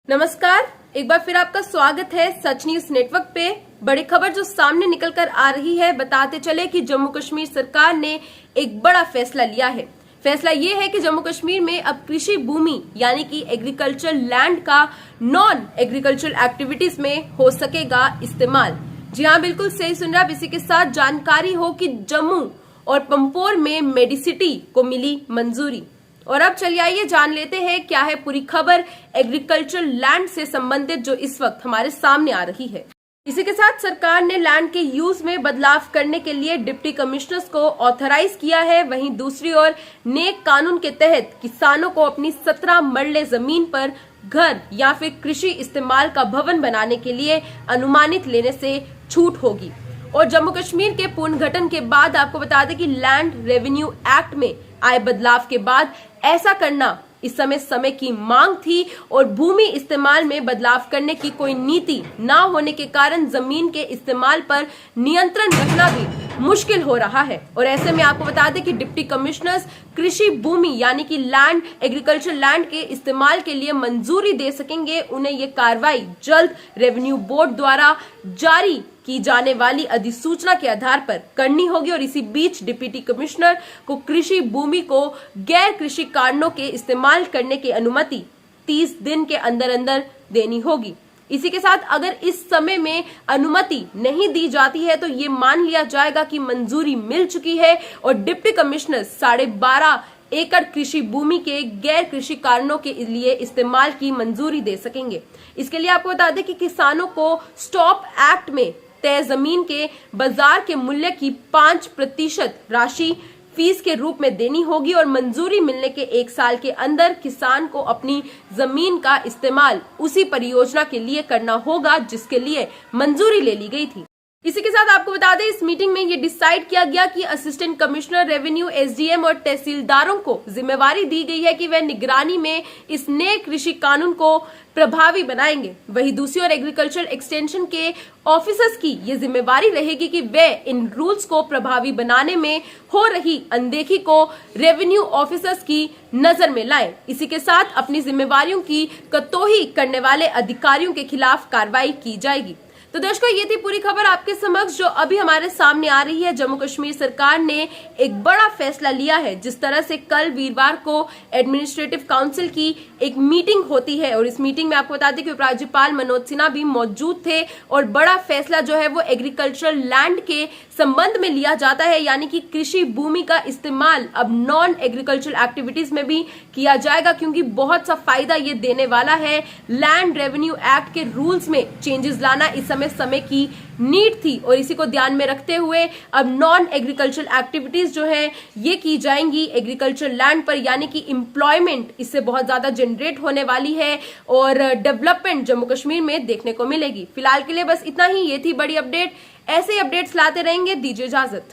नमस्कार, एक बार फिर आपका स्वागत है सच न्यूज नेटवर्क पे। बड़ी खबर जो सामने निकल कर आ रही है, बताते चले कि जम्मू कश्मीर सरकार ने एक बड़ा फैसला लिया है। फैसला ये है कि जम्मू कश्मीर में अब कृषि भूमि यानी कि एग्रीकल्चर लैंड का नॉन एग्रीकल्चर एक्टिविटीज में हो सकेगा इस्तेमाल। जी हाँ, बिल्कुल सही सुन रहे आप। इसी के साथ जानकारी हो कि जम्मू और पंपोर में मेडिसिटी को मिली मंजूरी। और अब चलिए आइए जान लेते हैं क्या है पूरी खबर एग्रीकल्चर लैंड से संबंधित जो इस वक्त हमारे सामने आ रही है। इसी के साथ सरकार ने लैंड के यूज में बदलाव करने के लिए डिप्टी कमिश्नर्स को ऑथराइज किया है। वहीं दूसरी ओर नेक कानून के तहत किसानों को अपनी 17 मरले जमीन पर घर या फिर कृषि इस्तेमाल का भवन बनाने के लिए अनुमानित लेने से छूट होगी। और जम्मू कश्मीर के पुनर्गठन के बाद आपको बता दें कि लैंड रेवेन्यू एक्ट में आए बदलाव के बाद ऐसा करना इस समय की मांग थी और भूमि इस्तेमाल में बदलाव करने की कोई नीति न होने के कारण जमीन के इस्तेमाल पर नियंत्रण रखना भी मुश्किल हो रहा है। और ऐसे में आपको बता दें कि डिप्टी कमिश्नर्स कृषि भूमि यानी कि लैंड एग्रीकल्चर लैंड के इस्तेमाल के लिए मंजूरी दे सकेंगे। उन्हें ये कार्रवाई जल्द रेवेन्यू बोर्ड द्वारा जारी की जाने वाली अधिसूचना के आधार पर करनी होगी। और इसी बीच डिप्टी कमिश्नर को कृषि भूमि को गैर कृषि कारणों के इस्तेमाल करने की अनुमति 30 दिन के अंदर अंदर देनी होगी। इसी के साथ अगर इस समय में अनुमति नहीं दी जाती है तो ये मान लिया जाएगा कि मंजूरी मिल चुकी है और डिप्टी कमिश्नर 12.5 एकड़ कृषि भूमि के गैर कृषि कारणों के लिए इस्तेमाल की मंजूरी दे सकेंगे। इसके लिए आपको बता दें कि किसानों को स्टॉप एक्ट में तय जमीन के बाजार के मूल्य की 5% राशि फीस के रूप में देनी होगी और मंजूरी मिलने के 1 साल के अंदर किसान को अपनी जमीन का इस्तेमाल उसी परियोजना के लिए करना होगा जिसके लिए मंजूरी ले ली गई थी। इसी के साथ आपको बता दें इस मीटिंग में ये डिसाइड किया गया कि असिस्टेंट कमिश्नर रेवेन्यू, एसडीएम और तहसीलदारों को जिम्मेवारी दी गई है कि वे निगरानी में इस नए कृषि कानून को प्रभावी बनाएंगे। वहीं दूसरी ओर एग्रीकल्चर एक्सटेंशन के ऑफिसर्स की ये जिम्मेवारी रहेगी कि वे इन रूल्स को प्रभावी बनाने में हो रही अनदेखी को रेवेन्यू ऑफिसर्स की नजर में लाएं। इसी के साथ अपनी जिम्मेवारियों की कतोही करने वाले अधिकारियों के खिलाफ कार्रवाई की जाएगी। तो दर्शकों, ये थी पूरी खबर आपके समक्ष जो अभी हमारे सामने आ रही है। जम्मू कश्मीर सरकार ने एक बड़ा फैसला लिया है। जिस तरह से कल वीरवार को एडमिनिस्ट्रेटिव काउंसिल की एक मीटिंग होती है और इस मीटिंग में आपको बता दें कि उपराज्यपाल मनोज सिन्हा भी मौजूद थे और बड़ा फैसला जो है वो एग्रीकल्चर लैंड के संबंध में लिया जाता है, यानी कि कृषि भूमि का इस्तेमाल अब नॉन एग्रीकल्चर एक्टिविटीज में भी किया जाएगा क्योंकि बहुत सा फायदा ये देने वाला है। लैंड रेवेन्यू एक्ट के रूल्स में चेंजेस लाना इस समय की नीड थी और इसी को ध्यान में रखते हुए अब नॉन एग्रीकल्चर एक्टिविटीज जो है ये की जाएंगी एग्रीकल्चर लैंड पर, यानी कि एम्प्लॉयमेंट इससे बहुत ज्यादा जनरेट होने वाली है और डेवलपमेंट जम्मू कश्मीर में देखने को मिलेगी। फिलहाल के लिए बस इतना ही। ये थी बड़ी अपडेट। ऐसे अपडेट्स लाते रहेंगे। दीजिए इजाजत।